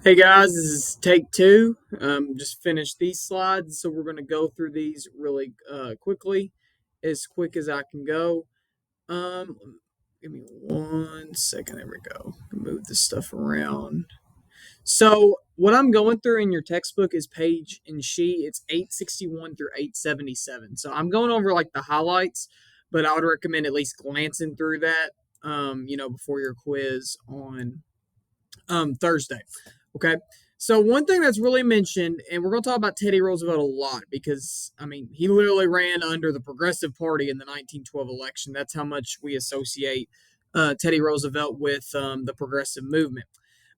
Hey guys, this is take two. Just finished these slides, so we're going to go through these really quickly, as quick as I can go. Um, Give me 1 second. There we go. Move this stuff around. So what I'm going through in your textbook is page and sheet. It's 861 through 877. So I'm going over like the highlights, but I would recommend at least glancing through that. Before your quiz on Thursday. Okay. So one thing that's really mentioned, and we're going to talk about Teddy Roosevelt a lot because he literally ran under the Progressive Party in the 1912 election. That's how much we associate Teddy Roosevelt with the progressive movement.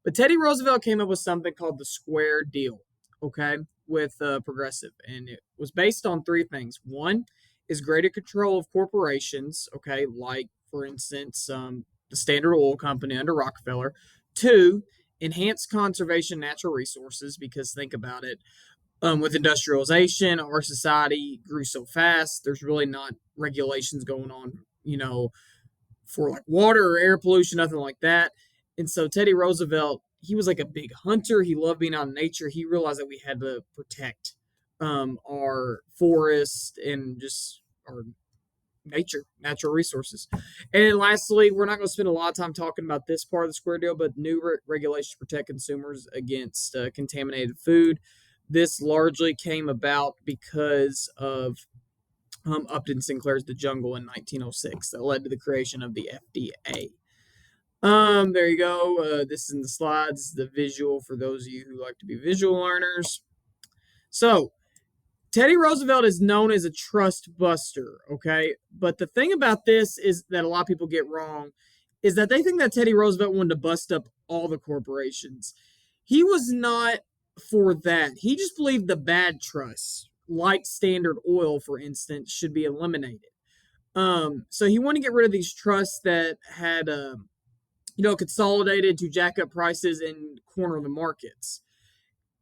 But Teddy Roosevelt came up with something called the Square Deal. Okay, with Progressive, and it was based on three things. One is greater control of corporations. Okay, like for instance, the Standard Oil Company under Rockefeller. Two, enhance conservation of natural resources because think about it, with industrialization our society grew so fast there's really not regulations going on, for like water or air pollution, nothing like that. And so Teddy Roosevelt, he was like a big hunter, he loved being out in nature, he realized that we had to protect our forest and just our natural resources. And then lastly, we're not going to spend a lot of time talking about this part of the Square Deal, but new regulations to protect consumers against contaminated food. This largely came about because of Upton Sinclair's The Jungle in 1906 that led to the creation of the FDA. There you go. This is in the slides, the visual for those of you who like to be visual learners. So, Teddy Roosevelt is known as a trust buster, okay? But the thing about this is that a lot of people get wrong is that they think that Teddy Roosevelt wanted to bust up all the corporations. He was not for that. He just believed the bad trusts, like Standard Oil, for instance, should be eliminated. So he wanted to get rid of these trusts that had, consolidated to jack up prices and corner the markets.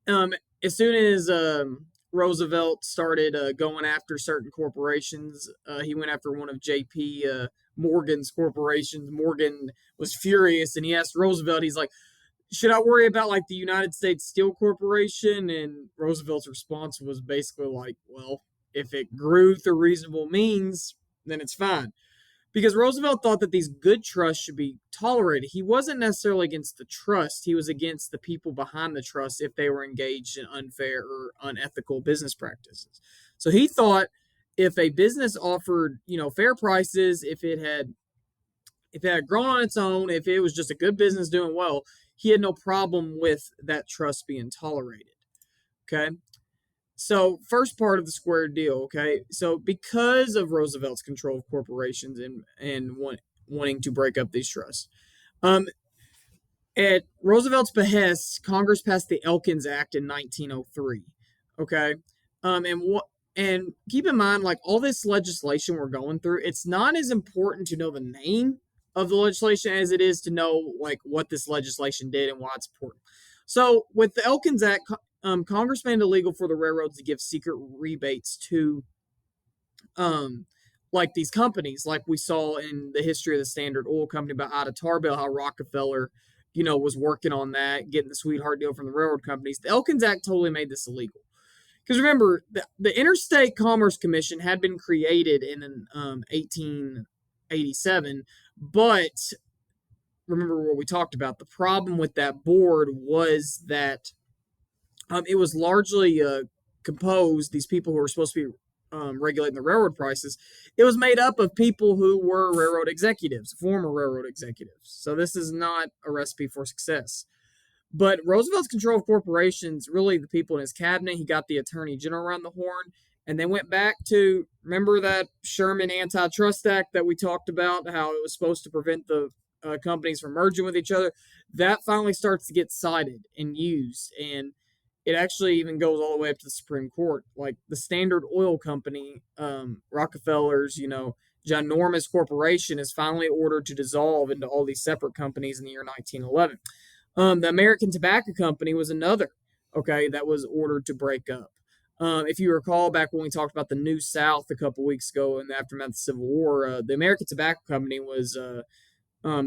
Um, as soon as Roosevelt started going after certain corporations, he went after one of J.P. Morgan's corporations. Morgan was furious, and he asked Roosevelt, he's like, "Should I worry about like the United States Steel Corporation?" And Roosevelt's response was basically like, "Well, if it grew through reasonable means, then it's fine." Because Roosevelt thought that these good trusts should be tolerated. He wasn't necessarily against the trust, he was against the people behind the trust if they were engaged in unfair or unethical business practices. So he thought if a business offered, fair prices, if it had grown on its own, if it was just a good business doing well, he had no problem with that trust being tolerated. Okay. So, first part of the Square Deal, okay? So, because of Roosevelt's control of corporations and wanting to break up these trusts, um, at Roosevelt's behest, Congress passed the Elkins Act in 1903. Okay, and keep in mind, like all this legislation we're going through, it's not as important to know the name of the legislation as it is to know like what this legislation did and why it's important. So, with the Elkins Act, Congress made it illegal for the railroads to give secret rebates to um, like these companies, like we saw in the history of the Standard Oil Company about Ida Tarbell, how Rockefeller, was working on that, getting the sweetheart deal from the railroad companies. The Elkins Act totally made this illegal. Because remember, the Interstate Commerce Commission had been created in 1887, but remember what we talked about. The problem with that board was that it was largely composed, these people who were supposed to be regulating the railroad prices, it was made up of people who were railroad executives, former railroad executives. So this is not a recipe for success. But Roosevelt's control of corporations, really the people in his cabinet, he got the attorney general around the horn, and they went back to, remember that Sherman Antitrust Act that we talked about, how it was supposed to prevent the companies from merging with each other. That finally starts to get cited and used, and it actually even goes all the way up to the Supreme Court. Like the Standard Oil Company, Rockefeller's, ginormous corporation is finally ordered to dissolve into all these separate companies in the year 1911. The American Tobacco Company was another, okay, that was ordered to break up. If you recall back when we talked about the New South a couple weeks ago in the aftermath of the Civil War, the American Tobacco Company was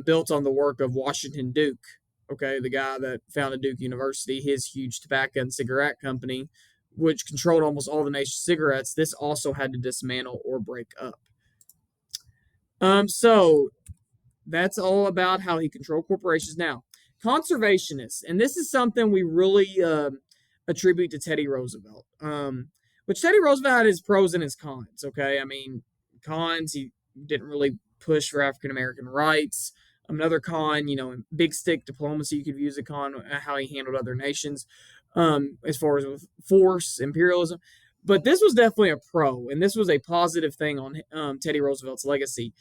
built on the work of Washington Duke. okay, the guy that founded Duke University, his huge tobacco and cigarette company, which controlled almost all the nation's cigarettes, this also had to dismantle or break up. So that's all about how he controlled corporations. Now, conservationists, and this is something we really attribute to Teddy Roosevelt. Which Teddy Roosevelt had his pros and his cons. Okay, I mean, cons, he didn't really push for African American rights. Another con, big stick diplomacy, you could use a con, how he handled other nations, as far as with force, imperialism. But this was definitely a pro, and this was a positive thing on Teddy Roosevelt's legacy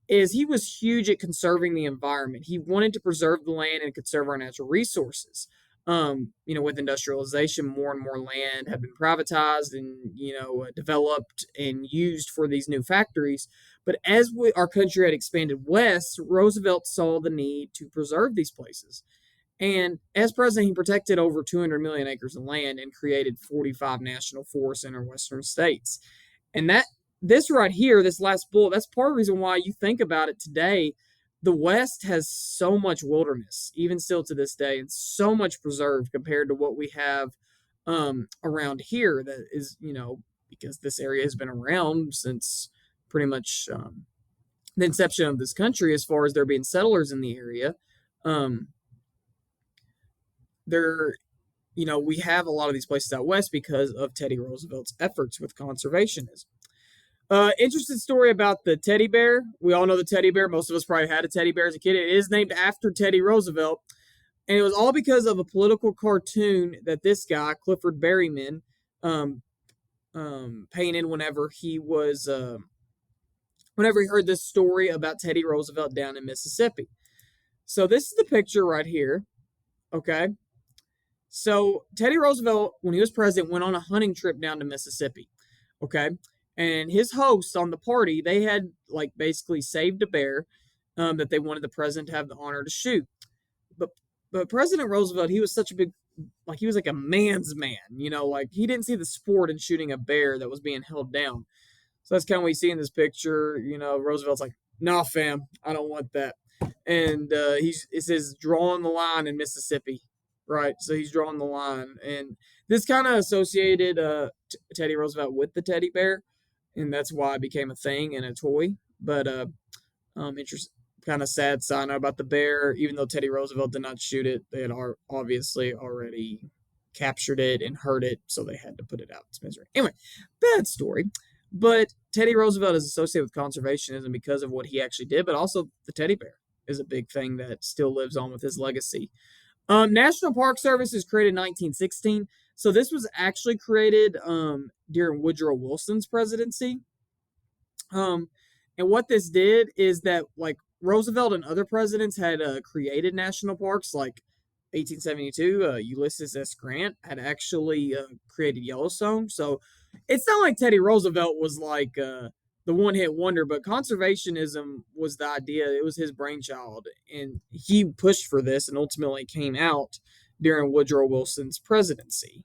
is he was huge at conserving the environment. He wanted to preserve the land and conserve our natural resources. With industrialization, more and more land had been privatized and developed and used for these new factories. But as our country had expanded west, Roosevelt saw the need to preserve these places. And as president, he protected over 200 million acres of land and created 45 national forests in our western states. And this right here, this last bullet, that's part of the reason why you think about it today. The West has so much wilderness, even still to this day, and so much preserved compared to what we have around here. That is, because this area has been around since pretty much the inception of this country, as far as there being settlers in the area. There, we have a lot of these places out west because of Teddy Roosevelt's efforts with conservationism. Interesting story about the teddy bear. We all know the teddy bear. Most of us probably had a teddy bear as a kid. It is named after Teddy Roosevelt. And it was all because of a political cartoon that this guy, Clifford Berryman, painted whenever he heard this story about Teddy Roosevelt down in Mississippi. So this is the picture right here. Okay. So Teddy Roosevelt, when he was president, went on a hunting trip down to Mississippi. Okay. And his hosts on the party, they had basically saved a bear that they wanted the president to have the honor to shoot. But President Roosevelt, he was such a big, he was like a man's man, he didn't see the sport in shooting a bear that was being held down. So that's kind of what you see in this picture. Roosevelt's like, nah, fam, I don't want that. And it says drawing the line in Mississippi, right? So he's drawing the line. And this kind of associated Teddy Roosevelt with the teddy bear. And that's why it became a thing and a toy. But interesting, kind of sad sign about the bear. Even though Teddy Roosevelt did not shoot it, they had obviously already captured it and hurt it, so they had to put it out. It's misery. Anyway, bad story. But Teddy Roosevelt is associated with conservationism because of what he actually did, but also the teddy bear is a big thing that still lives on with his legacy. National Park Service is created in 1916. So this was actually created during Woodrow Wilson's presidency. And what this did is that Roosevelt and other presidents had created national parks, like 1872. Ulysses S. Grant had actually created Yellowstone. So it's not like Teddy Roosevelt was the one-hit wonder, but conservationism was the idea. It was his brainchild, and he pushed for this and ultimately came out during Woodrow Wilson's presidency.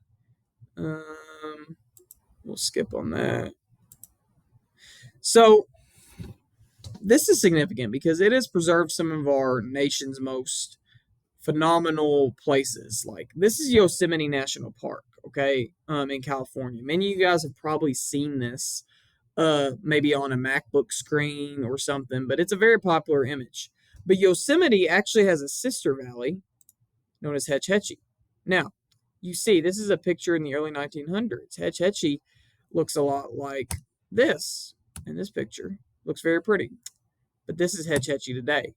We'll skip on that. So this is significant because it has preserved some of our nation's most phenomenal places. This is Yosemite National Park, okay, in California. Many of you guys have probably seen this, maybe on a MacBook screen or something, but it's a very popular image. But Yosemite actually has a sister valley known as Hetch Hetchy. Now, you see, this is a picture in the early 1900s. Hetch Hetchy looks a lot like this in this picture. Looks very pretty. But this is Hetch Hetchy today.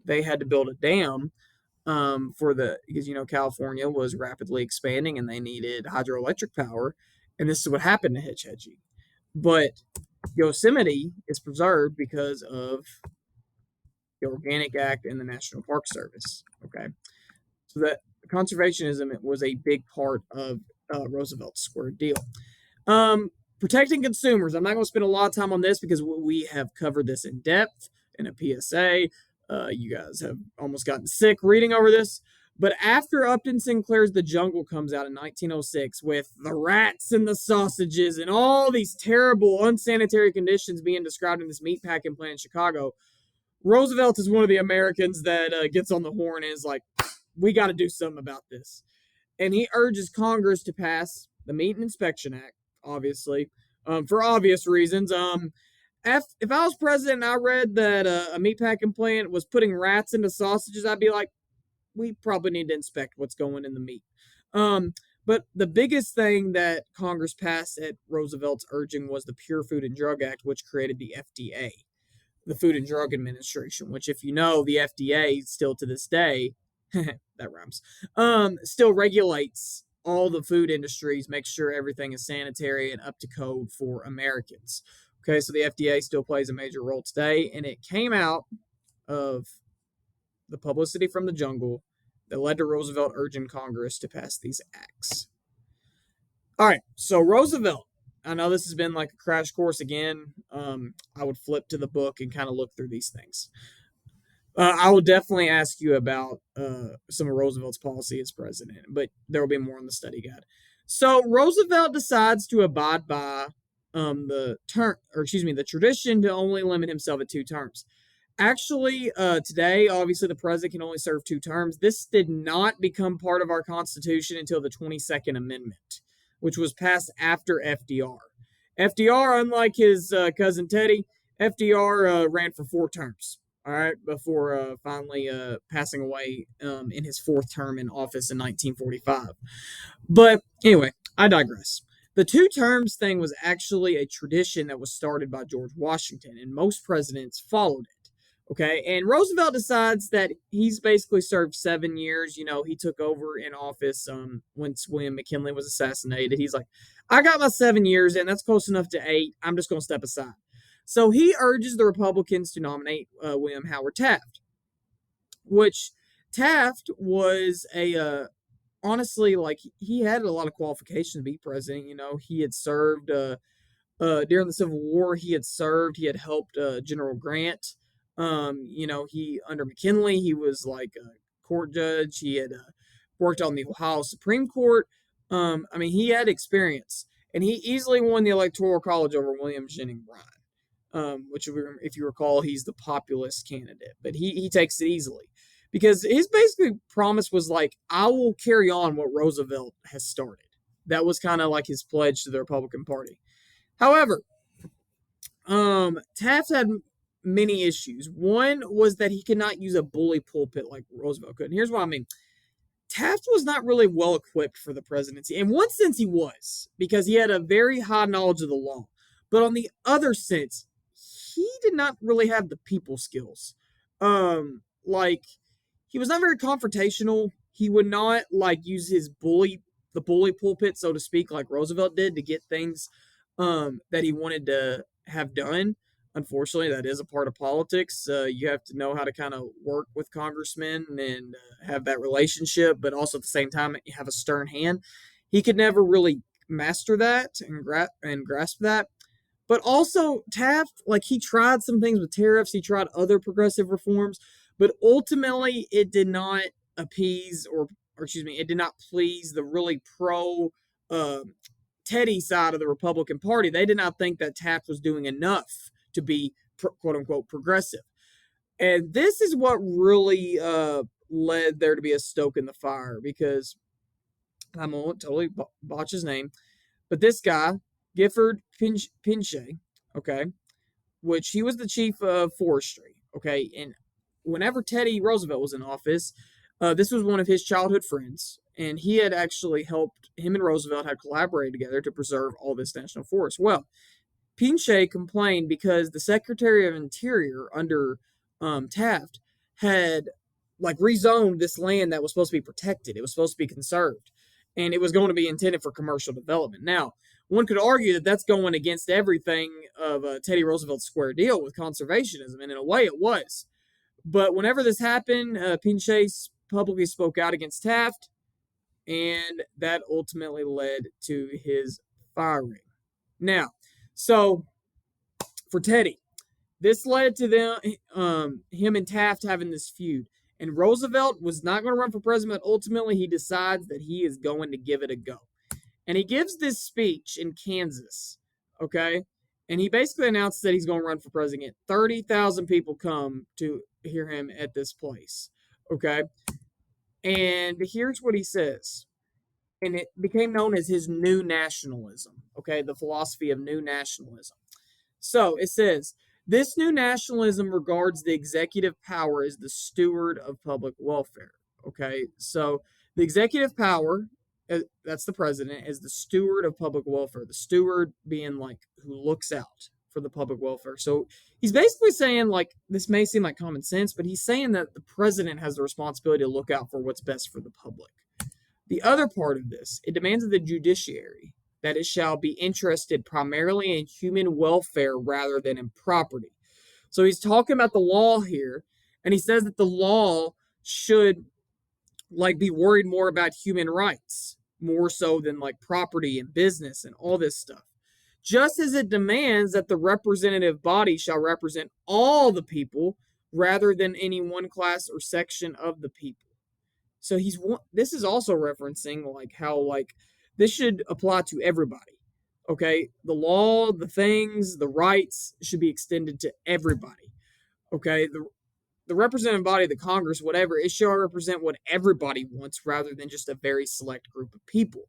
They had to build a dam because California was rapidly expanding and they needed hydroelectric power, and this is what happened to Hetch Hetchy. But Yosemite is preserved because of the Organic Act and the National Park Service. Okay, so that conservationism was a big part of Roosevelt's Square Deal. Protecting consumers. I'm not going to spend a lot of time on this because we have covered this in depth in a PSA. You guys have almost gotten sick reading over this. But after Upton Sinclair's The Jungle comes out in 1906 with the rats and the sausages and all these terrible unsanitary conditions being described in this meatpacking plant in Chicago, Roosevelt is one of the Americans that gets on the horn and is like, we got to do something about this. And he urges Congress to pass the Meat and Inspection Act, obviously, for obvious reasons. If I was president and I read that a meatpacking plant was putting rats into sausages, I'd be like, we probably need to inspect what's going in the meat. Um, but the biggest thing that Congress passed at Roosevelt's urging was the Pure Food and Drug Act, which created the FDA, the Food and Drug Administration, which, if you know, the FDA still to this day, that rhymes, still regulates all the food industries, makes sure everything is sanitary and up to code for Americans. Okay, so the FDA still plays a major role today, and it came out of the publicity from the jungle that led to Roosevelt urging Congress to pass these acts. All right, so Roosevelt. I know this has been like a crash course again. I would flip to the book and kind of look through these things. I will definitely ask you about some of Roosevelt's policy as president, but there will be more in the study guide. So Roosevelt decides to abide by the tradition to only limit himself at 2 terms. Actually, today, obviously, the president can only serve 2 terms. This did not become part of our Constitution until the 22nd Amendment, which was passed after FDR. FDR, unlike his cousin Teddy, FDR ran for 4 terms, all right, before finally passing away in his 4th term in office in 1945. But anyway, I digress. The 2 terms thing was actually a tradition that was started by George Washington, and most presidents followed it. Okay, and Roosevelt decides that he's basically served 7 years. You know, he took over in office once William McKinley was assassinated. He's like, I got my 7 years, and that's close enough to 8. I'm just going to step aside. So he urges the Republicans to nominate William Howard Taft, which Taft was honestly, like, he had a lot of qualifications to be president. You know, he had served during the Civil War. He had served. He had helped General Grant. You know, he under McKinley, he was like a court judge. He had worked on the Ohio Supreme Court. I mean, he had experience, and he easily won the Electoral College over William Jennings Bryan. Which, if you recall, he's the populist candidate, but he takes it easily because his basically promise was like, I will carry on what Roosevelt has started. That was kind of like his pledge to the Republican Party. However, Taft had many issues. One was that he could not use a bully pulpit like Roosevelt could. And here's what I mean. Taft was not really well equipped for the presidency. In one sense, he was, because he had a very high knowledge of the law. But on the other sense, he did not really have the people skills. Like, he was not very confrontational. He would not like use the bully pulpit, so to speak, like Roosevelt did to get things that he wanted to have done. Unfortunately, that is a part of politics. You have to know how to kind of work with congressmen and have that relationship, but also at the same time, you have a stern hand. He could never really master that and grasp that. But also, Taft, like, he tried some things with tariffs, he tried other progressive reforms, but ultimately it did not appease or excuse me, it did not please the really pro uh, Teddy side of the Republican Party. They did not think that Taft was doing enough to be quote unquote progressive. And this is what really led there to be a stoke in the fire, because I'm going to totally botch his name, but this guy, Gifford Pinchot, okay, which he was the chief of forestry, okay, and whenever Teddy Roosevelt was in office, this was one of his childhood friends, and he had actually helped him and Roosevelt had collaborated together to preserve all this national forest. Well, Pinchot complained because the Secretary of Interior under Taft had like rezoned this land that was supposed to be protected. It was supposed to be conserved, and it was going to be intended for commercial development. Now, one could argue that that's going against everything of Teddy Roosevelt's square deal with conservationism, and in a way, it was. But whenever this happened, Pinchot publicly spoke out against Taft, and that ultimately led to his firing. Now, so for Teddy, this led to him and Taft having this feud. And Roosevelt was not going to run for president. Ultimately, he decides that he is going to give it a go. And he gives this speech in Kansas, okay? And he basically announced that he's going to run for president. 30,000 people come to hear him at this place, okay? And here's what he says. And it became known as his new nationalism, okay, the philosophy of new nationalism. So it says, this new nationalism regards the executive power as the steward of public welfare. Okay, so the executive power, that's the president, is the steward of public welfare. The steward being like who looks out for the public welfare. So he's basically saying, like, this may seem like common sense, but he's saying that the president has the responsibility to look out for what's best for the public. The other part of this, it demands of the judiciary that it shall be interested primarily in human welfare rather than in property. So he's talking about the law here, and he says that the law should like be worried more about human rights, more so than like property and business and all this stuff. Just as it demands that the representative body shall represent all the people rather than any one class or section of the people. So this is also referencing like how like this should apply to everybody. Okay, the law, the things, the rights should be extended to everybody. Okay, the representative body, the Congress, whatever, it shall represent what everybody wants rather than just a very select group of people.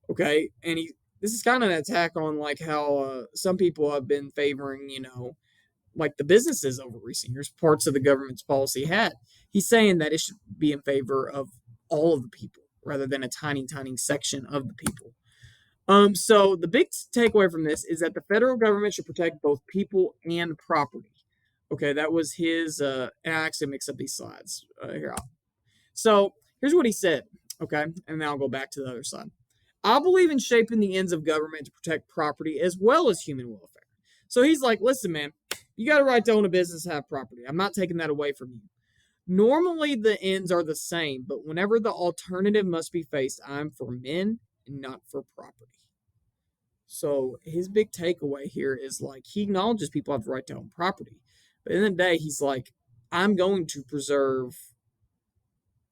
Okay, and this is kind of an attack on like how some people have been favoring, like the businesses over recent years, parts of the government's policy had. He's saying that it should be in favor of all of the people rather than a tiny, tiny section of the people. So the big takeaway from this is that the federal government should protect both people and property. Okay, that was his. I actually mix up these slides here. So here's what he said. Okay, and then I'll go back to the other side. I believe in shaping the ends of government to protect property as well as human welfare. So he's like, listen, man, you got a right to own a business, have property. I'm not taking that away from you. Normally, the ends are the same, but whenever the alternative must be faced, I'm for men and not for property. So his big takeaway here is like he acknowledges people have the right to own property, but in the, end of the day, he's like, I'm going to preserve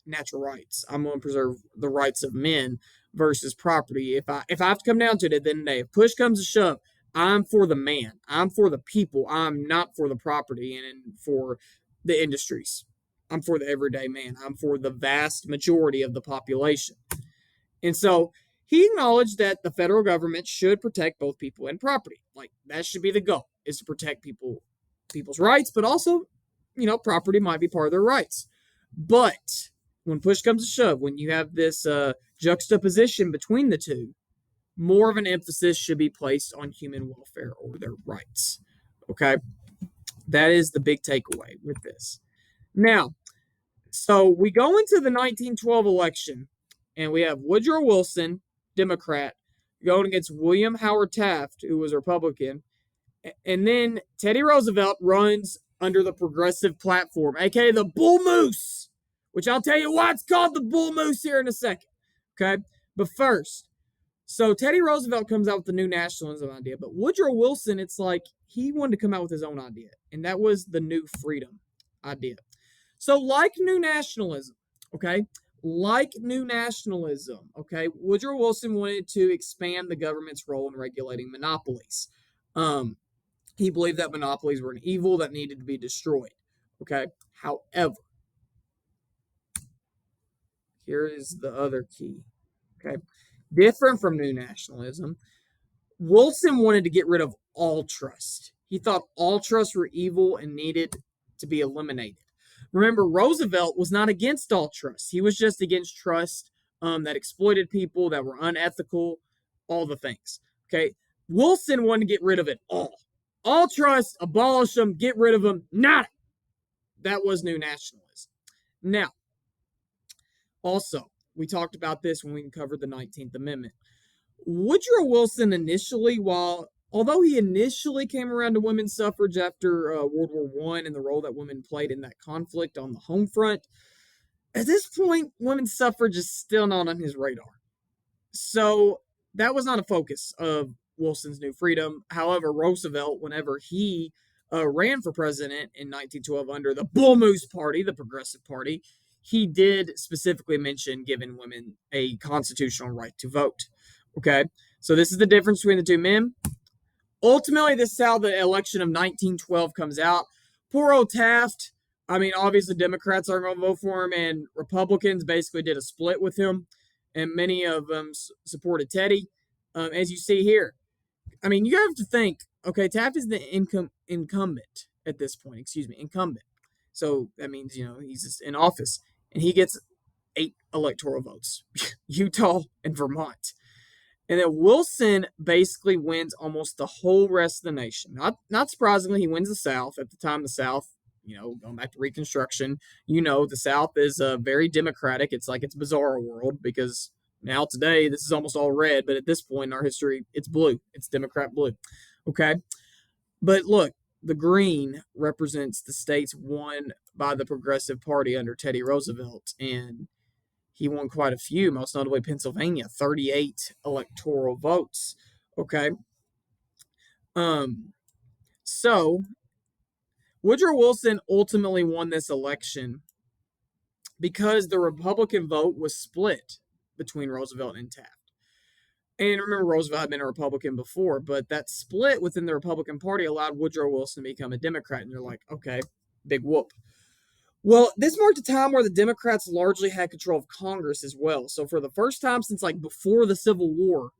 natural rights. I'm going to preserve the rights of men versus property. If I have to come down to it, at the end of the day, if push comes to shove, I'm for the man. I'm for the people. I'm not for the property and for the industries. I'm for the everyday man. I'm for the vast majority of the population. And so he acknowledged that the federal government should protect both people and property. Like that should be the goal, is to protect people's rights, but also, property might be part of their rights. But when push comes to shove, when you have this juxtaposition between the two, more of an emphasis should be placed on human welfare or their rights. Okay, that is the big takeaway with this. Now, so we go into the 1912 election, and we have Woodrow Wilson, Democrat, going against William Howard Taft, who was a Republican, and then Teddy Roosevelt runs under the progressive platform, aka the Bull Moose, which I'll tell you why it's called the Bull Moose here in a second. Okay, but first, so Teddy Roosevelt comes out with the new nationalism idea, but Woodrow Wilson, it's like he wanted to come out with his own idea, and that was the new freedom idea. So, like new nationalism, okay, Woodrow Wilson wanted to expand the government's role in regulating monopolies. He believed that monopolies were an evil that needed to be destroyed. Okay, however, here is the other key. Okay, different from new nationalism, Wilson wanted to get rid of all trust. He thought all trusts were evil and needed to be eliminated. Remember, Roosevelt was not against all trust. He was just against trust that exploited people, that were unethical, all the things. Okay, Wilson wanted to get rid of it all. All trust, abolish them, get rid of them. Not it. That was new nationalism. Now, also, we talked about this when we covered the 19th Amendment. Woodrow Wilson initially, although he initially came around to women's suffrage after World War I and the role that women played in that conflict on the home front, at this point, women's suffrage is still not on his radar. So that was not a focus of Wilson's New Freedom. However, Roosevelt, whenever he ran for president in 1912 under the Bull Moose Party, the Progressive Party, he did specifically mention giving women a constitutional right to vote. Okay, so this is the difference between the two men. Ultimately, this is how the election of 1912 comes out. Poor old Taft, I mean, obviously, Democrats aren't going to vote for him, and Republicans basically did a split with him, and many of them supported Teddy, as you see here. I mean, you have to think. Okay, Taft is the incumbent at this point. Excuse me, incumbent. So that means he's just in office, and he gets 8 electoral votes: Utah and Vermont. And then Wilson basically wins almost the whole rest of the nation. Not surprisingly, he wins the South. At the time, the South, going back to Reconstruction, the South is very democratic. It's like it's bizarre world because now today this is almost all red, but at this point in our history, it's blue. It's Democrat blue. Okay, but look, the green represents the states won by the Progressive Party under Teddy Roosevelt, and he won quite a few, most notably Pennsylvania, 38 electoral votes. Okay. Um, so Woodrow Wilson ultimately won this election because the Republican vote was split between Roosevelt and Taft. And remember, Roosevelt had been a Republican before, but that split within the Republican Party allowed Woodrow Wilson to become a Democrat. And you're like, okay, big whoop. Well, this marked a time where the Democrats largely had control of Congress as well. So for the first time since like before the Civil War,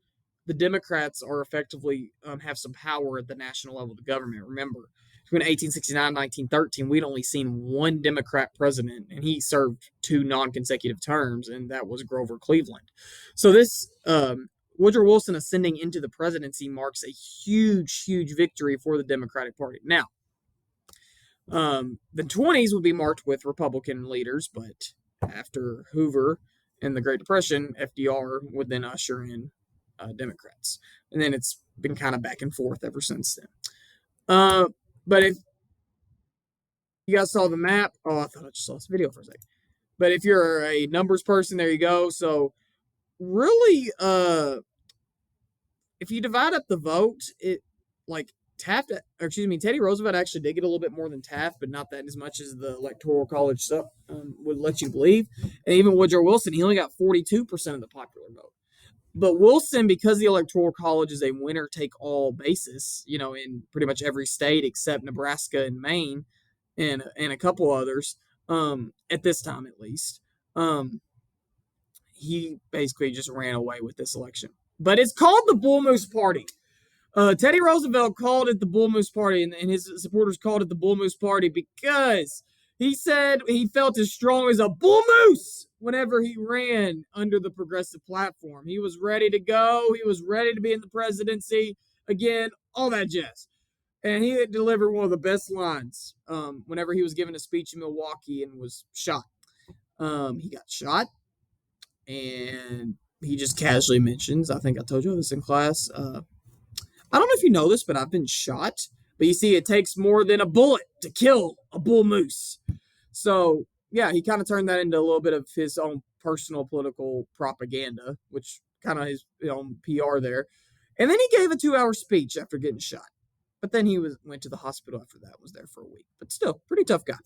the Democrats are effectively have some power at the national level of the government. Remember, between 1869 and 1913, we'd only seen one Democrat president, and he served 2 non-consecutive terms, and that was Grover Cleveland. So this Woodrow Wilson ascending into the presidency marks a huge, huge victory for the Democratic Party. Now, the 20s would be marked with Republican leaders, but after Hoover and the Great Depression, FDR would then usher in Democrats. And then it's been kind of back and forth ever since then. But if you guys saw the map, I thought I just saw this video for a second. But if you're a numbers person, there you go. So really, if you divide up the vote, it like Taft, or excuse me, Teddy Roosevelt actually did get a little bit more than Taft, but not that as much as the Electoral College stuff would let you believe. And even Woodrow Wilson, he only got 42% of the popular vote. But Wilson, because the Electoral College is a winner-take-all basis, in pretty much every state except Nebraska and Maine, and a couple others, at this time at least, he basically just ran away with this election. But it's called the Bull Moose Party. Teddy Roosevelt called it the Bull Moose Party, and his supporters called it the Bull Moose Party because he said he felt as strong as a bull moose whenever he ran under the progressive platform. He was ready to go. He was ready to be in the presidency again, all that jazz. And he had delivered one of the best lines whenever he was giving a speech in Milwaukee and was shot. He got shot, and he just casually mentions, I think I told you this in class, I don't know if you know this, but I've been shot. But you see, it takes more than a bullet to kill a bull moose. So, yeah, he kind of turned that into a little bit of his own personal political propaganda, which kind of his own PR there. And then he gave a 2-hour speech after getting shot. But then he went to the hospital after that, was there for a week. But still, pretty tough guy.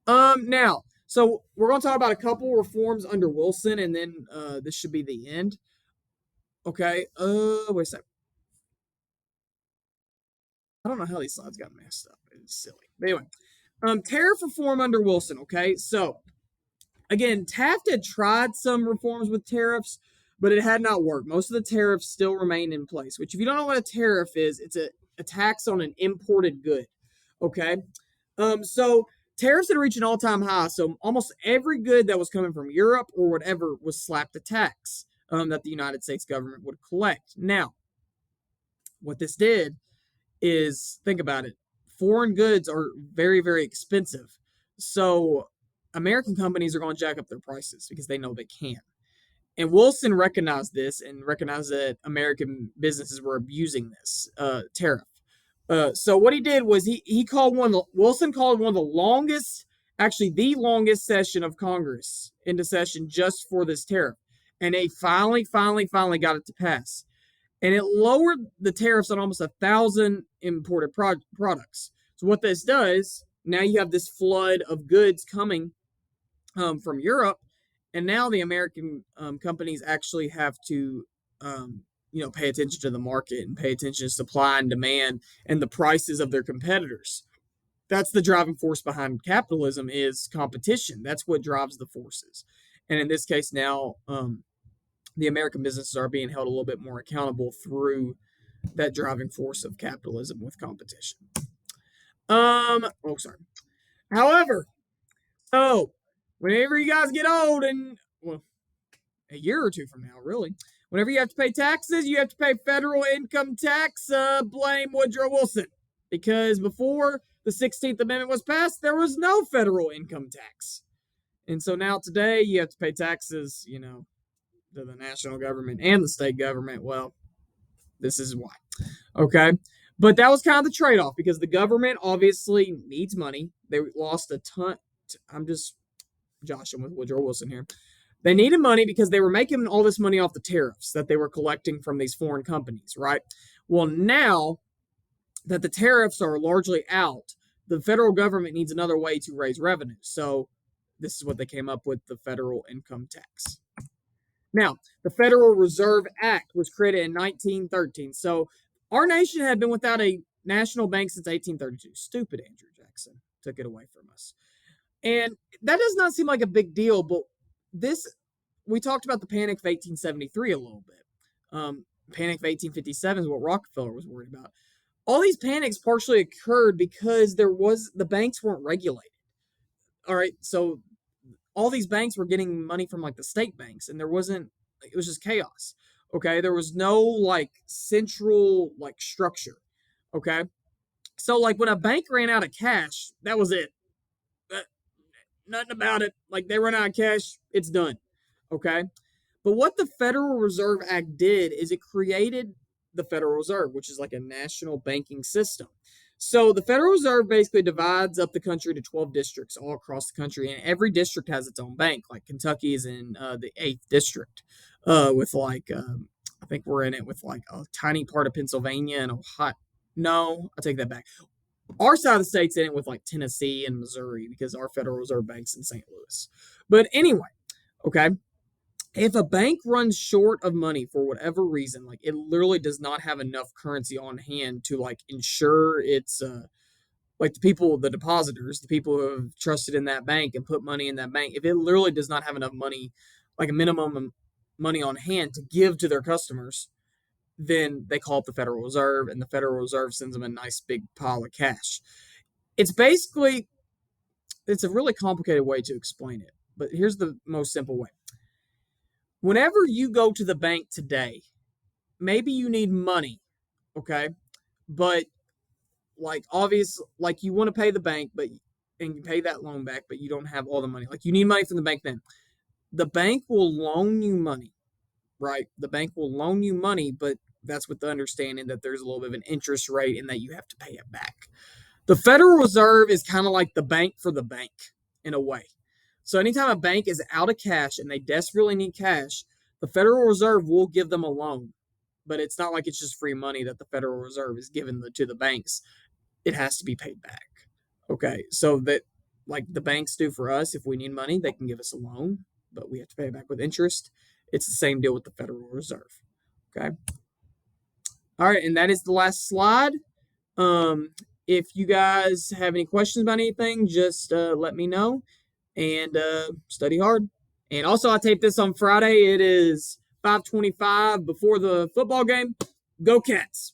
Now, so we're going to talk about a couple reforms under Wilson, and then this should be the end. Okay, wait a second. I don't know how these slides got messed up. It's silly. But anyway, tariff reform under Wilson. Okay, so again, Taft had tried some reforms with tariffs, but it had not worked. Most of the tariffs still remain in place. Which, if you don't know what a tariff is, it's a tax on an imported good. Okay, so tariffs had reached an all-time high. So almost every good that was coming from Europe or whatever was slapped a tax that the United States government would collect. Now, what this did is, think about it, foreign goods are very, very expensive. So American companies are going to jack up their prices because they know they can. And Wilson recognized this and recognized that American businesses were abusing this tariff. So what he did was he called Wilson called one of the longest, actually the longest session of Congress into session just for this tariff. And they finally got it to pass. And it lowered the tariffs on almost 1,000 imported products. So what this does, now you have this flood of goods coming from Europe, and now the American companies actually have to, pay attention to the market and pay attention to supply and demand and the prices of their competitors. That's the driving force behind capitalism is competition. That's what drives the forces. And in this case now, the American businesses are being held a little bit more accountable through that driving force of capitalism with competition. Oh, sorry. However, so whenever you guys get old and well, a year or two from now, really, whenever you have to pay taxes, you have to pay federal income tax. Blame Woodrow Wilson because before the 16th Amendment was passed, there was no federal income tax, and so now today you have to pay taxes. To the national government and the state government. Well, this is why. Okay. But that was kind of the trade off because the government obviously needs money. They lost a ton. I'm just joshing with Woodrow Wilson here. They needed money because they were making all this money off the tariffs that they were collecting from these foreign companies, right? Well, now that the tariffs are largely out, the federal government needs another way to raise revenue. So this is what they came up with, the federal income tax. Now, the Federal Reserve Act was created in 1913. So our nation had been without a national bank since 1832. Stupid Andrew Jackson took it away from us. And that does not seem like a big deal, but this, we talked about the Panic of 1873 a little bit. Panic of 1857 is what Rockefeller was worried about. All these panics partially occurred because the banks weren't regulated. All right, so all these banks were getting money from like the state banks, and it was just chaos. Okay, there was no like central like structure. Okay, so like when a bank ran out of cash, that was it. Nothing about it. Like they run out of cash, it's done. Okay, but what the Federal Reserve Act did is it created the Federal Reserve, which is like a national banking system. So the Federal Reserve basically divides up the country to 12 districts all across the country, and every district has its own bank. Like Kentucky is in the 8th district, with like I think we're in it with like a tiny part of Pennsylvania and Ohio. No, I take that back. Our side of the state's in it with like Tennessee and Missouri because our Federal Reserve Bank's in St. Louis. But anyway, okay, if a bank runs short of money for whatever reason, like it literally does not have enough currency on hand to like ensure its like the people, the depositors, the people who have trusted in that bank and put money in that bank, if it literally does not have enough money, like a minimum money on hand to give to their customers, then they call up the Federal Reserve, and the Federal Reserve sends them a nice big pile of cash. It's basically, it's a really complicated way to explain it, but here's the most simple way. Whenever you go to the bank today, maybe you need money, okay? But like obvious, like you want to pay the bank, but and you pay that loan back, but you don't have all the money. Like you need money from the bank then. The bank will loan you money, right? The bank will loan you money, but that's with the understanding that there's a little bit of an interest rate and that you have to pay it back. The Federal Reserve is kind of like the bank for the bank in a way. So anytime a bank is out of cash and they desperately need cash, the Federal Reserve will give them a loan. But it's not like it's just free money that the Federal Reserve is giving to the banks. It has to be paid back. Okay, so that like the banks do for us, if we need money, they can give us a loan, but we have to pay it back with interest. It's the same deal with the Federal Reserve. Okay. All right, and that is the last slide. Um, if you guys have any questions about anything, just let me know and study hard. And also, I taped this on Friday. It is 5:25 before the football game. Go Cats!